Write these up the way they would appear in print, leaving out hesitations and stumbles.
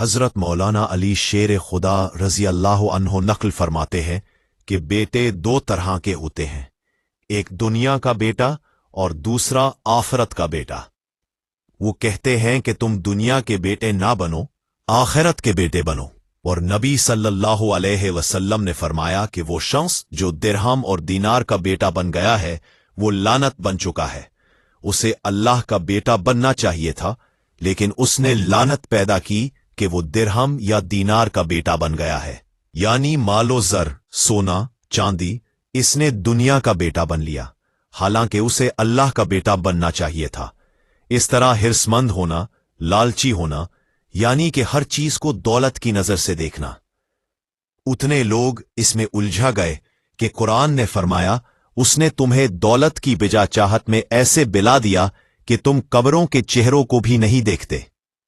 حضرت مولانا علی شیر خدا رضی اللہ عنہ نقل فرماتے ہیں کہ بیٹے دو طرح کے ہوتے ہیں، ایک دنیا کا بیٹا اور دوسرا آخرت کا بیٹا۔ وہ کہتے ہیں کہ تم دنیا کے بیٹے نہ بنو، آخرت کے بیٹے بنو۔ اور نبی صلی اللہ علیہ وسلم نے فرمایا کہ وہ شخص جو درہم اور دینار کا بیٹا بن گیا ہے وہ لعنت بن چکا ہے۔ اسے اللہ کا بیٹا بننا چاہیے تھا، لیکن اس نے لعنت پیدا کی کہ وہ درہم یا دینار کا بیٹا بن گیا ہے، یعنی مال و زر، سونا چاندی، اس نے دنیا کا بیٹا بن لیا، حالانکہ اسے اللہ کا بیٹا بننا چاہیے تھا۔ اس طرح ہرس مند ہونا، لالچی ہونا، یعنی کہ ہر چیز کو دولت کی نظر سے دیکھنا۔ اتنے لوگ اس میں الجھا گئے کہ قرآن نے فرمایا اس نے تمہیں دولت کی بجا چاہت میں ایسے بلا دیا کہ تم قبروں کے چہروں کو بھی نہیں دیکھتے،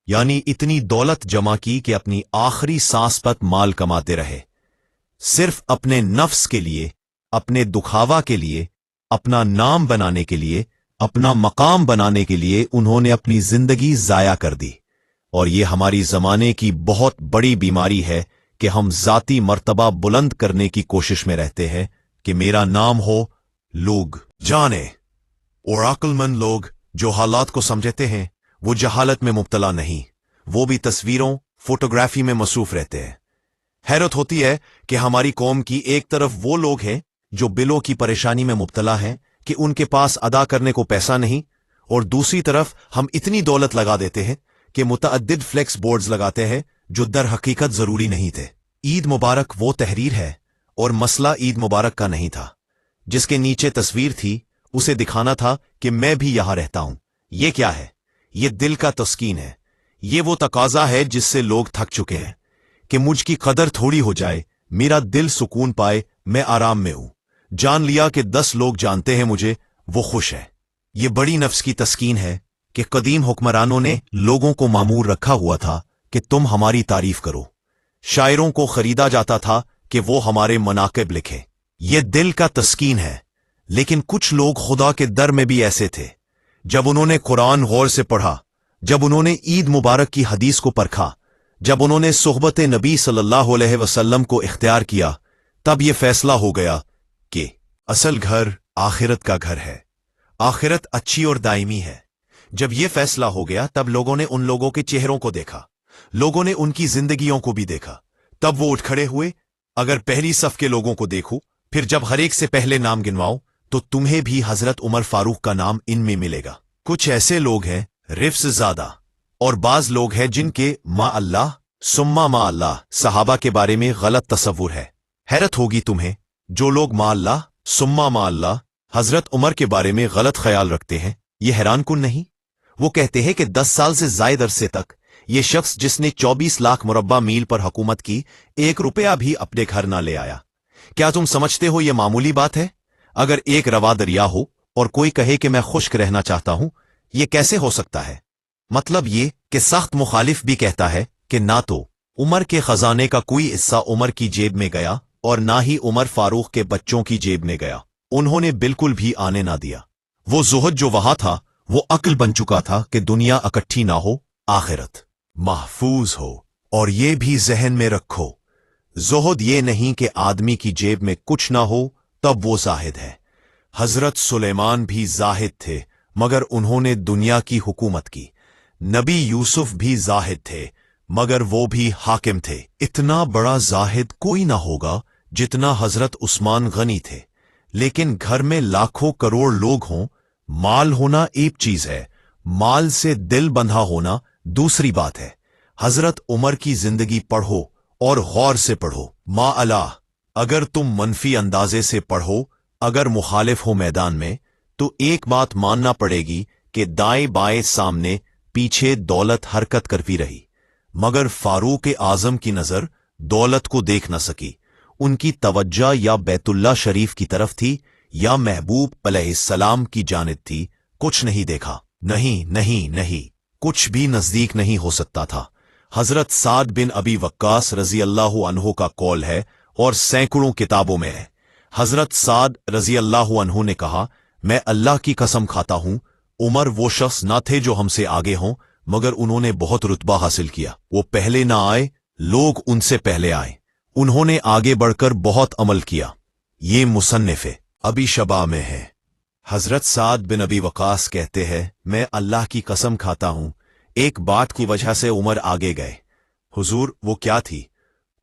یعنی اتنی دولت جمع کی کہ اپنی آخری سانس تک مال کماتے رہے، صرف اپنے نفس کے لیے، اپنے دکھاوا کے لیے، اپنا نام بنانے کے لیے، اپنا مقام بنانے کے لیے انہوں نے اپنی زندگی ضائع کر دی۔ اور یہ ہماری زمانے کی بہت بڑی بیماری ہے کہ ہم ذاتی مرتبہ بلند کرنے کی کوشش میں رہتے ہیں کہ میرا نام ہو، لوگ جانے، اور عقل مند لوگ جو حالات کو سمجھتے ہیں وہ جہالت میں مبتلا نہیں، وہ بھی تصویروں، فوٹوگرافی میں مصروف رہتے ہیں۔ حیرت ہوتی ہے کہ ہماری قوم کی ایک طرف وہ لوگ ہیں جو بلوں کی پریشانی میں مبتلا ہیں کہ ان کے پاس ادا کرنے کو پیسہ نہیں، اور دوسری طرف ہم اتنی دولت لگا دیتے ہیں کہ متعدد فلیکس بورڈز لگاتے ہیں جو در حقیقت ضروری نہیں تھے۔ عید مبارک وہ تحریر ہے، اور مسئلہ عید مبارک کا نہیں تھا۔ جس کے نیچے تصویر تھی اسے دکھانا تھا کہ میں بھی یہاں رہتا ہوں۔ یہ کیا ہے؟ یہ دل کا تسکین ہے۔ یہ وہ تقاضا ہے جس سے لوگ تھک چکے ہیں کہ مجھ کی قدر تھوڑی ہو جائے، میرا دل سکون پائے، میں آرام میں ہوں، جان لیا کہ 10 لوگ جانتے ہیں مجھے، وہ خوش ہے۔ یہ بڑی نفس کی تسکین ہے کہ قدیم حکمرانوں نے لوگوں کو معمور رکھا ہوا تھا کہ تم ہماری تعریف کرو، شاعروں کو خریدا جاتا تھا کہ وہ ہمارے مناقب لکھیں۔ یہ دل کا تسکین ہے۔ لیکن کچھ لوگ خدا کے در میں بھی ایسے تھے، جب انہوں نے قرآن غور سے پڑھا، جب انہوں نے عید مبارک کی حدیث کو پرکھا، جب انہوں نے صحبت نبی صلی اللہ علیہ وسلم کو اختیار کیا، تب یہ فیصلہ ہو گیا کہ اصل گھر آخرت کا گھر ہے، آخرت اچھی اور دائمی ہے۔ جب یہ فیصلہ ہو گیا تب لوگوں نے ان لوگوں کے چہروں کو دیکھا، لوگوں نے ان کی زندگیوں کو بھی دیکھا، تب وہ اٹھ کھڑے ہوئے۔ اگر پہلی صف کے لوگوں کو دیکھو، پھر جب ہر ایک سے پہلے نام گنواؤ تو تمہیں بھی حضرت عمر فاروق کا نام ان میں ملے گا۔ کچھ ایسے لوگ ہیں رفس زیادہ، اور بعض لوگ ہیں جن کے ما اللہ سما ما اللہ صحابہ کے بارے میں غلط تصور ہے۔ حیرت ہوگی تمہیں، جو لوگ ما اللہ سما ما اللہ حضرت عمر کے بارے میں غلط خیال رکھتے ہیں، یہ حیران کن نہیں؟ وہ کہتے ہیں کہ 10 سال سے زائد عرصے تک یہ شخص جس نے 24 لاکھ مربع میل پر حکومت کی، 1 روپیہ بھی اپنے گھر نہ لے آیا۔ کیا تم سمجھتے ہو یہ معمولی بات ہے؟ اگر ایک رواں دریا ہو اور کوئی کہے کہ میں خشک رہنا چاہتا ہوں، یہ کیسے ہو سکتا ہے؟ مطلب یہ کہ سخت مخالف بھی کہتا ہے کہ نہ تو عمر کے خزانے کا کوئی حصہ عمر کی جیب میں گیا اور نہ ہی عمر فاروق کے بچوں کی جیب میں گیا، انہوں نے بالکل بھی آنے نہ دیا۔ وہ زہد جو وہاں تھا وہ عقل بن چکا تھا کہ دنیا اکٹھی نہ ہو، آخرت محفوظ ہو۔ اور یہ بھی ذہن میں رکھو، زہد یہ نہیں کہ آدمی کی جیب میں کچھ نہ ہو تب وہ زاہد ہے۔ حضرت سلیمان بھی زاہد تھے مگر انہوں نے دنیا کی حکومت کی۔ نبی یوسف بھی زاہد تھے مگر وہ بھی حاکم تھے۔ اتنا بڑا زاہد کوئی نہ ہوگا جتنا حضرت عثمان غنی تھے، لیکن گھر میں لاکھوں کروڑ لوگ ہوں، مال ہونا ایک چیز ہے، مال سے دل بندھا ہونا دوسری بات ہے۔ حضرت عمر کی زندگی پڑھو اور غور سے پڑھو۔ ما اللہ، اگر تم منفی اندازے سے پڑھو، اگر مخالف ہو میدان میں، تو ایک بات ماننا پڑے گی کہ دائیں بائیں سامنے پیچھے دولت حرکت کرتی رہی، مگر فاروق اعظم کی نظر دولت کو دیکھ نہ سکی۔ ان کی توجہ یا بیت اللہ شریف کی طرف تھی یا محبوب علیہ السلام کی جانب تھی، کچھ نہیں دیکھا، نہیں، کچھ بھی نزدیک نہیں ہو سکتا تھا۔ حضرت سعد بن ابی وقاص رضی اللہ عنہ کا قول ہے اور سینکڑوں کتابوں میں ہے۔ حضرت سعد رضی اللہ عنہ نے کہا، میں اللہ کی قسم کھاتا ہوں، عمر وہ شخص نہ تھے جو ہم سے آگے ہوں، मगर उन्होंने बहुत रुतबा हासिल किया। वो पहले ना आए, लोग उनसे पहले आए। उन्होंने आगे बढ़कर बहुत अमल किया। ये मुसन्निफ अबी शबा में है। हजरत साद बिन अबी वकास कहते हैं, मैं अल्लाह की कसम खाता हूं, एक बात की वजह से उमर आगे गए। हुजूर, वो क्या थी?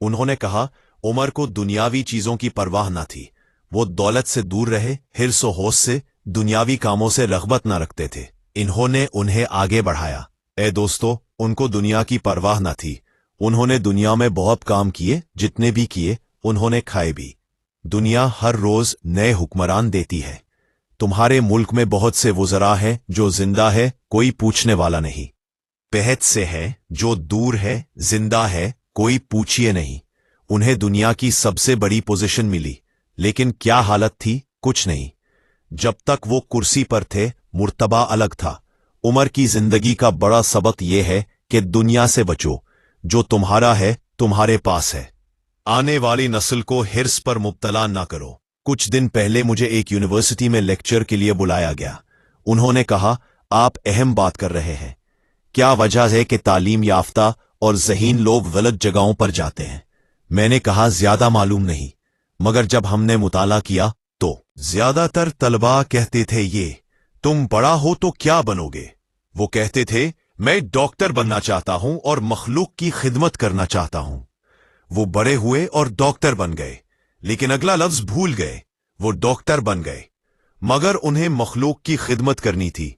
उन्होंने कहा, उमर को दुनियावी चीजों की परवाह न थी। वो दौलत से दूर रहे, हिर्स व होश से, दुनियावी कामों से रग़बत न रखते थे। इन्होंने उन्हें आगे बढ़ाया। ए दोस्तों, उनको दुनिया की परवाह न थी। उन्होंने दुनिया में बहुत काम किए, जितने भी किए उन्होंने खाए भी। दुनिया हर रोज नए हुक्मरान देती है। तुम्हारे मुल्क में बहुत से वुज़रा हैं जो जिंदा है, कोई पूछने वाला नहीं। बेहद से है जो दूर है, जिंदा है, कोई पूछिए नहीं। उन्हें दुनिया की सबसे बड़ी पोजीशन मिली, लेकिन क्या हालत थी? कुछ नहीं। जब तक वो कुर्सी पर थे, मुर्तबा अलग था। उमर की जिंदगी का बड़ा सबक यह है कि दुनिया से बचो। जो तुम्हारा है, तुम्हारे पास है। आने वाली नस्ल को हिर्स पर मुब्तला ना करो। कुछ दिन पहले मुझे एक यूनिवर्सिटी में लेक्चर के लिए बुलाया गया। उन्होंने कहा, आप अहम बात कर रहे हैं। क्या वजह है कि तालीम याफ्ता और ज़हीन लोग गलत जगहों पर जाते हैं? मैंने कहा, ज्यादा मालूम नहीं, मगर जब हमने मुताला किया तो ज्यादातर तलबा कहते थे, ये तुम बड़ा हो तो क्या बनोगे? वो कहते थे, मैं डॉक्टर बनना चाहता हूं और मखलूक की खिदमत करना चाहता हूं। वो बड़े हुए और डॉक्टर बन गए, लेकिन अगला लफ्ज भूल गए। वो डॉक्टर बन गए, मगर उन्हें मखलूक की खिदमत करनी थी।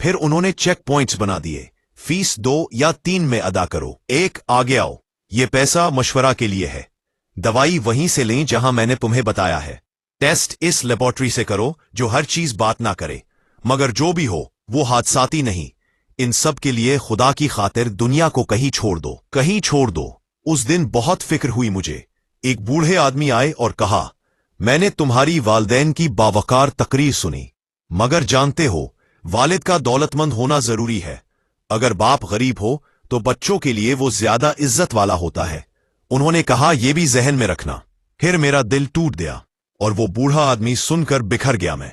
फिर उन्होंने चेक पॉइंट्स बना दिए, फीस 2 या 3 में अदा करो, 1 आगे आओ। ये पैसा मशवरा के लिए है। दवाई वहीं से लें जहां मैंने तुम्हें बताया है। टेस्ट इस लेबोरेटरी से करो जो हर चीज बात ना करे, मगर जो भी हो वो हादसाती नहीं। इन सब के लिए खुदा की खातिर दुनिया को कहीं छोड़ दो, कहीं छोड़ दो। उस दिन बहुत फिक्र हुई मुझे। एक बूढ़े आदमी आए और कहा, मैंने तुम्हारी वालदैन की बावकार तकरीर सुनी, मगर जानते हो वालिद का दौलतमंद होना जरूरी है। अगर बाप गरीब हो तो बच्चों के लिए वो ज्यादा इज्जत वाला होता है। उन्होंने कहा, यह भी जहन में रखना। फिर मेरा दिल टूट गया और वो बूढ़ा आदमी सुनकर बिखर गया मैं।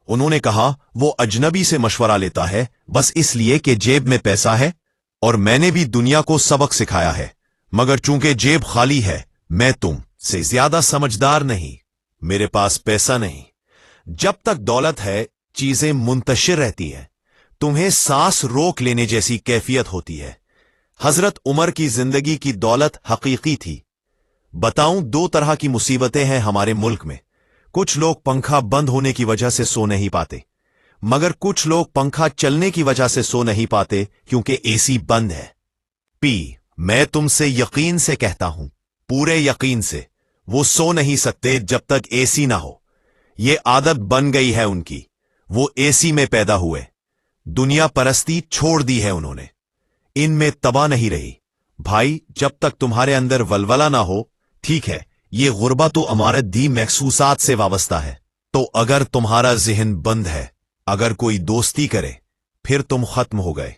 उन्होंने कहा, वो अजनबी से मशवरा लेता है बस इसलिए कि जेब में पैसा है, और मैंने भी दुनिया को सबक सिखाया है, मगर चूंकि जेब खाली है, मैं तुम से ज्यादा समझदार नहीं। मेरे पास पैसा नहीं। जब तक दौलत है, चीजें मुंतशिर रहती हैं। तुम्हें सांस रोक लेने जैसी कैफियत होती है। हजरत उमर की जिंदगी की दौलत हकीकी थी। बताऊं, 2 तरह की मुसीबतें हैं हमारे मुल्क में। कुछ लोग पंखा बंद होने की वजह से सो नहीं पाते, मगर कुछ लोग पंखा चलने की वजह से सो नहीं पाते क्योंकि एसी बंद है। मैं तुमसे यकीन से कहता हूं, पूरे यकीन से, वो सो नहीं सकते जब तक एसी ना हो। ये आदत बन गई है उनकी। वो एसी में पैदा हुए। दुनिया परस्ती छोड़ दी है उन्होंने। इनमें तबाह नहीं रही। भाई, जब तक तुम्हारे अंदर वलवला ना हो, ठीक है, ये गुर्बत तो अमारत दी महसूसात से वाबस्ता है। तो अगर तुम्हारा जिहन बंद है, अगर कोई दोस्ती करे, फिर तुम खत्म हो गए।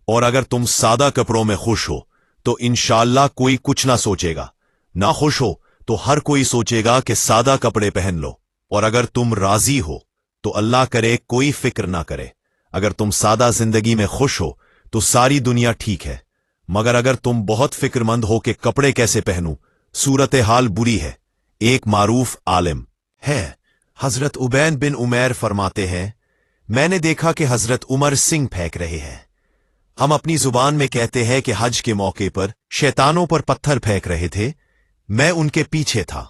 और अगर तुम सादा कपड़ों में खुश हो तो इंशाअल्लाह कोई कुछ ना सोचेगा। ना खुश हो तो हर कोई सोचेगा कि सादा कपड़े पहन लो। और अगर तुम राजी हो तो अल्लाह करे कोई फिक्र ना करे। अगर तुम सादा जिंदगी में खुश हो तो सारी दुनिया ठीक है, मगर अगर तुम बहुत फिक्रमंद हो कि कपड़े कैसे पहनूं, सूरत हाल बुरी है। एक मारूफ आलिम है, हजरत उबैन बिन उमैर फरमाते हैं, मैंने देखा कि हजरत उमर सिंह फेंक रहे हैं। हम अपनी जुबान में कहते हैं कि हज के मौके पर शैतानों पर पत्थर फेंक रहे थे। मैं उनके पीछे था।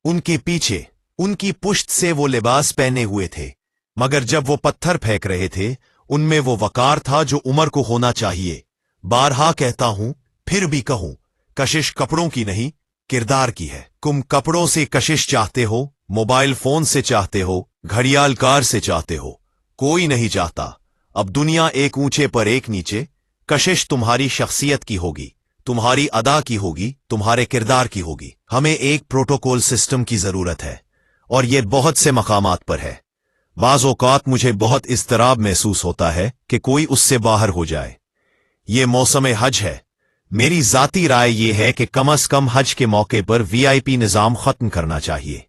उनके पीछे, उनकी पुश्त से वो लिबास पहने हुए थे, मगर जब वो पत्थर फेंक रहे थे, उनमें वो वकार था जो उमर को होना चाहिए। बारहा कहता हूं, फिर भी कहूं, कशिश कपड़ों की नहीं, किरदार की है। तुम कपड़ों से कशिश चाहते हो, मोबाइल फोन से चाहते हो, घड़ियाल कार से चाहते हो, कोई नहीं चाहता। अब दुनिया एक ऊंचे पर एक नीचे। कशिश तुम्हारी शख्सियत की होगी, तुम्हारी अदा की होगी, तुम्हारे किरदार की होगी। हमें एक प्रोटोकॉल सिस्टम की जरूरत है, और यह बहुत से मकामात पर है। बाज़ औक़ात मुझे बहुत इज़्तिराब महसूस होता है कि कोई उससे बाहर हो जाए। ये मौसम हज है। मेरी जाती राय यह है कि कम अज कम हज के मौके पर वीआईपी निज़ाम खत्म करना चाहिए।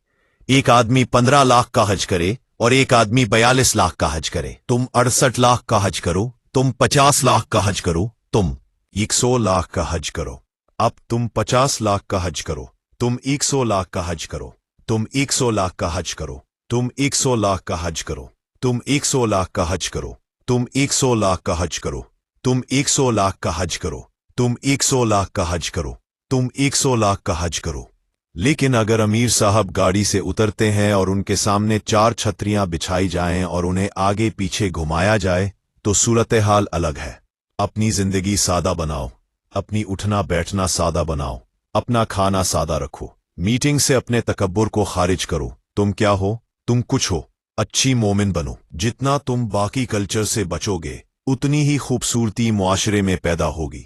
एक आदमी 15 लाख का हज करे और एक आदमी 42 लाख का हज करे। तुम 68 लाख का हज करो, तुम 50 लाख का हज करो, तुम 100 लाख का हज करो। अब तुम 50 लाख का हज करो, तुम 100 लाख का हज करो, तुम 100 लाख का हज करो, तुम 100 लाख का हज करो, तुम 100 लाख का हज करो, तुम 100 लाख का हज करो, तुम 100 लाख का हज करो, तुम 100 लाख का हज करो, तुम 100 लाख का हज करो। लेकिन अगर अमीर साहब गाड़ी से उतरते हैं और उनके सामने 4 छतरियां बिछाई जाएं और उन्हें आगे पीछे घुमाया जाए तो सूरत हाल अलग है। अपनी जिंदगी सादा बनाओ, अपनी उठना बैठना सादा बनाओ, अपना खाना सादा रखो, मीटिंग से अपने तकब्बुर को खारिज करो। तुम क्या हो? तुम कुछ हो। अच्छी मोमिन बनो। जितना तुम बाकी कल्चर से बचोगे उतनी ही खूबसूरती मुआशरे में पैदा होगी।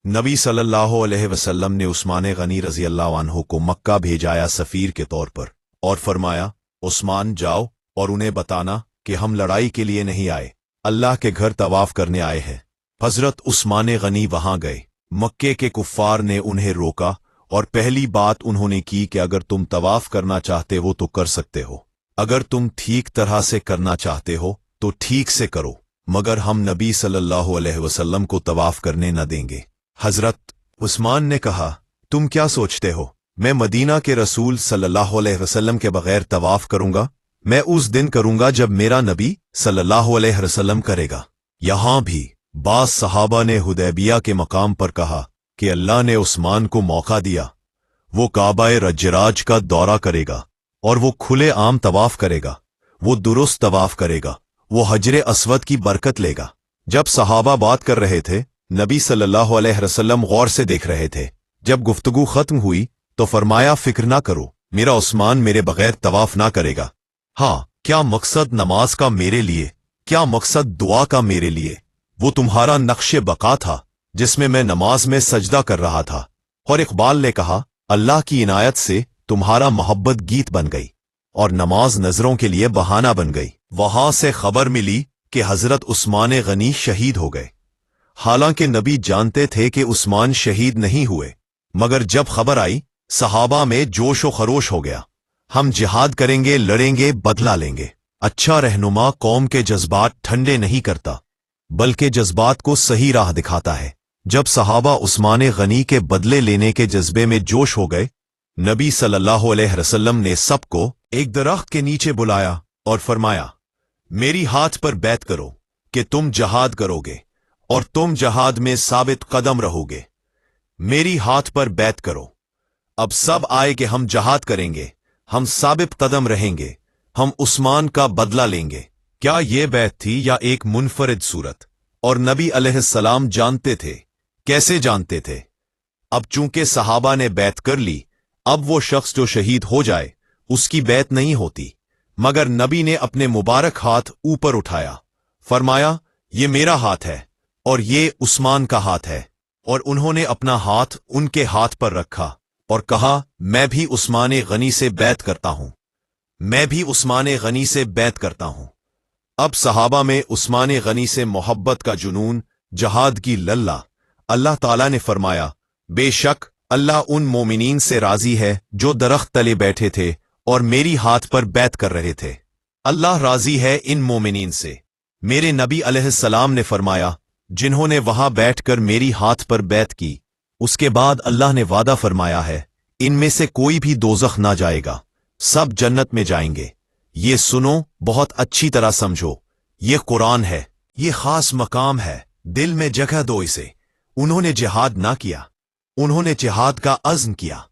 नबी सल्लल्लाहु अलैहि वसल्लम ने उस्मान गनी रजी अल्लाह अन्हु को मक्का भेजाया सफीर के तौर पर और फरमाया, उस्मान जाओ और उन्हें बताना कि हम लड़ाई के लिए नहीं आए, अल्लाह के घर तवाफ करने आए हैं। हजरत उस्मान गनी वहां गए। मक्के के कुफ्फार ने उन्हें रोका और पहली बात उन्होंने की कि अगर तुम तवाफ करना चाहते हो तो कर सकते हो, अगर तुम ठीक तरह से करना चाहते हो तो ठीक से करो, मगर हम नबी सल्लल्लाहु अलैहि वसल्लम को तवाफ करने न देंगे। हजरत उस्मान ने कहा, तुम क्या सोचते हो मैं मदीना के रसूल सल्लल्लाहु अलैहि वसल्लम के बगैर तवाफ करूंगा? मैं उस दिन करूंगा जब मेरा नबी सल्लल्लाहु अलैहि वसल्लम करेगा। यहां भी बास सहाबा ने हुदैबिया के मकाम पर कहा कि अल्लाह ने उस्मान को मौका दिया, वो काबाए रजराज का दौरा करेगा और वो खुले आम तवाफ करेगा, वो दुरुस्त तवाफ करेगा, वो हजरे अस्वद की बरकत लेगा। जब सहाबा बात कर रहे थे, नबी सल्लल्लाहु अलैहि वसल्लम गौर से देख रहे थे। जब गुफ्तगू खत्म हुई तो फरमाया, फिक्र ना करो, मेरा उस्मान मेरे बगैर तवाफ ना करेगा। हाँ, क्या मकसद नमाज का मेरे लिए, क्या मकसद दुआ का मेरे लिए? वो तुम्हारा नक्शे बका था जिसमें मैं नमाज में सजदा कर रहा था। और इकबाल ने कहा, अल्लाह की इनायत से तुम्हारा मोहब्बत गीत बन गई और नमाज नजरों के लिए बहाना बन गई। वहां से खबर मिली कि हजरत उस्मान गनी शहीद हो गए। हालांकि नबी जानते थे कि उस्मान शहीद नहीं हुए, मगर जब खबर आई सहाबा में जोश व खरोश हो गया। हम जिहाद करेंगे, लड़ेंगे, बदला लेंगे। अच्छा रहनुमा कौम के जज्बात ठंडे नहीं करता बल्कि जज्बात को सही राह दिखाता है। जब सहाबा उस्मान गनी के बदले लेने के जज्बे में जोश हो गए, नबी सल्लल्लाहु अलैहि वसल्लम ने सबको एक दरख्त के नीचे बुलाया और फरमाया, मेरी हाथ पर बैत करो कि तुम जहाद करोगे और तुम जहाद में साबित कदम रहोगे। मेरी हाथ पर बैत करो। अब सब आए कि हम जहाद करेंगे, हम साबित कदम रहेंगे, हम उस्मान का बदला लेंगे। क्या ये बैत थी या एक मुनफरिद सूरत? और नबी अलैहिस्सलाम जानते थे। कैसे जानते थे? अब चूंकि सहाबा ने बैत कर ली, अब वो शख्स जो शहीद हो जाए उसकी बैत नहीं होती, मगर नबी ने अपने मुबारक हाथ ऊपर उठाया, फरमाया, ये मेरा हाथ है और ये उस्मान का हाथ है। और उन्होंने अपना हाथ उनके हाथ पर रखा और कहा, मैं भी उस्मान गनी से बैत करता हूं, मैं भी उस्मान गनी से बैत करता हूं। अब सहाबा में उस्मान गनी से मोहब्बत का जुनून, जहाद की लल्ला। अल्लाह ताला ने फरमाया, बेशक अल्लाह उन मोमिनीन से राजी है जो दरख्त तले बैठे थे और मेरी हाथ पर बैत कर रहे थे। अल्लाह राजी है इन मोमिनीन से। मेरे नबी अलैहिस्सलाम ने फरमाया, जिन्होंने वहां बैठकर मेरी हाथ पर बैत की, उसके बाद अल्लाह ने वादा फरमाया है, इनमें से कोई भी दोज़ख ना जाएगा, सब जन्नत में जाएंगे। ये सुनो, बहुत अच्छी तरह समझो, ये कुरान है, ये खास मकाम है, दिल में जगह दो इसे। उन्होंने जिहाद ना किया, उन्होंने जिहाद का अज़्म किया,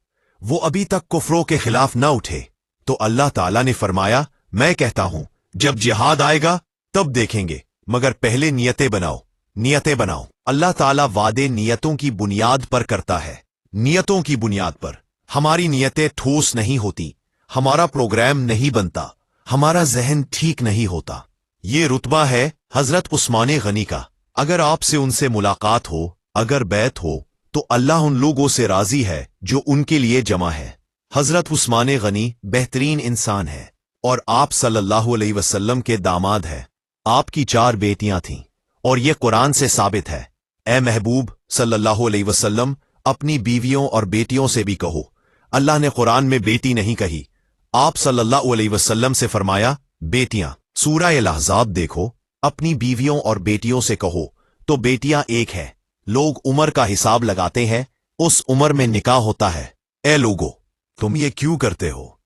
वो अभी तक कुफ्रों के खिलाफ ना उठे, तो अल्लाह ताला ने फरमाया, मैं कहता हूं जब जिहाद आएगा तब देखेंगे, मगर पहले नियतें बनाओ, नियतें बनाओ। अल्लाह ताला वादे नियतों की बुनियाद पर करता है, नियतों की बुनियाद पर। हमारी नियतें ठोस नहीं होती, हमारा प्रोग्राम नहीं बनता, हमारा जहन ठीक नहीं होता। ये रुतबा है हजरत उस्मान गनी का। अगर आपसे उनसे मुलाकात हो, अगर बैत हो, तो अल्लाह उन लोगों से राजी है जो उनके लिए जमा है। हजरत उस्मान गनी बेहतरीन इंसान है और आप सल्लल्लाहु अलैहि वसल्लम के दामाद है। आपकी 4 बेटियां थीं और यह कुरान से साबित है। ए महबूब सल्लल्लाहु अलैहि वसल्लम, अपनी बीवियों और बेटियों से भी कहो, अल्लाह ने कुरान में बेटी नहीं कही। आप सल्लल्लाहु अलैहि वसल्लम से फरमाया, बेटियां। सूरह अल-अहज़ाब देखो, अपनी बीवियों और बेटियों से कहो, तो बेटियां एक है। लोग उम्र का हिसाब लगाते हैं, उस उम्र में निकाह होता है। ए लोगो, तुम ये क्यों करते हो?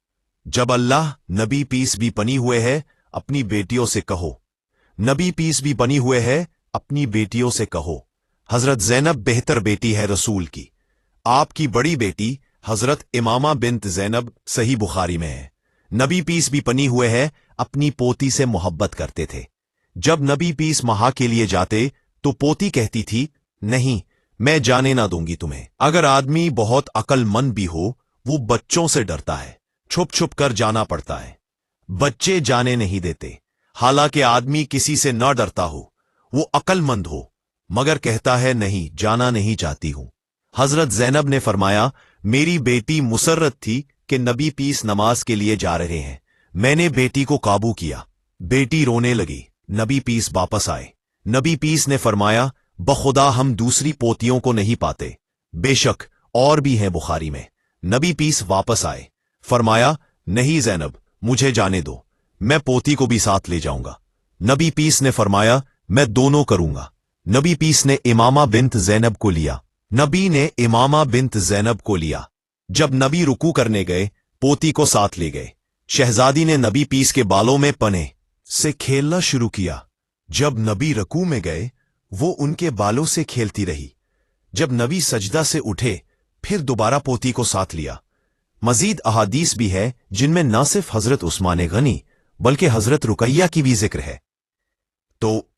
जब अल्लाह नबी पीस भी बनी हुए है अपनी बेटियों से कहो। नबी पीस भी बनी हुए है अपनी बेटियों से कहो। हजरत ज़ैनब बेहतर बेटी है रसूल की। आपकी बड़ी बेटी हजरत इमामा बिन्त ज़ैनब सही बुखारी में है। नबी पीस भी बनी हुए है अपनी पोती से मोहब्बत करते थे। जब नबी पीस महा के लिए जाते तो पोती कहती थी, नहीं, मैं जाने ना दूंगी तुम्हें। अगर आदमी बहुत अक्लमंद भी हो, वो बच्चों से डरता है, छुप छुप कर जाना पड़ता है। बच्चे जाने नहीं देते। हालांकि आदमी किसी से न डरता हो, वो अक्लमंद हो, मगर कहता है नहीं, जाना नहीं चाहती हूं। हजरत ज़ैनब ने फरमाया, मेरी बेटी मुसर्रत थी कि नबी पीस नमाज के लिए जा रहे हैं। मैंने बेटी को काबू किया। बेटी रोने लगी। नबी पीस वापस आए। नबी पीस ने फरमाया, बखुदा हम दूसरी पोतियों को नहीं पाते, बेशक और भी हैं बुखारी में। नबी पीस वापस आए, फरमाया, नहीं ज़ैनब, मुझे जाने दो, मैं पोती को भी साथ ले जाऊंगा। नबी पीस ने फरमाया, मैं दोनों करूंगा। नबी पीस ने इमामा बिन्त ज़ैनब को लिया। नबी ने इमामा बिन्त ज़ैनब को लिया। जब नबी रुकू करने गए, पोती को साथ ले गए। शहजादी ने नबी पीस के बालों में पने से खेलना शुरू किया। जब नबी रकू में गए, वो उनके बालों से खेलती रही। जब नबी सजदा से उठे, फिर दोबारा पोती को साथ लिया। मजीद अहादीस भी है जिनमें न सिर्फ हजरत उस्मान गनी बल्कि हजरत रुकैया की भी जिक्र है। तो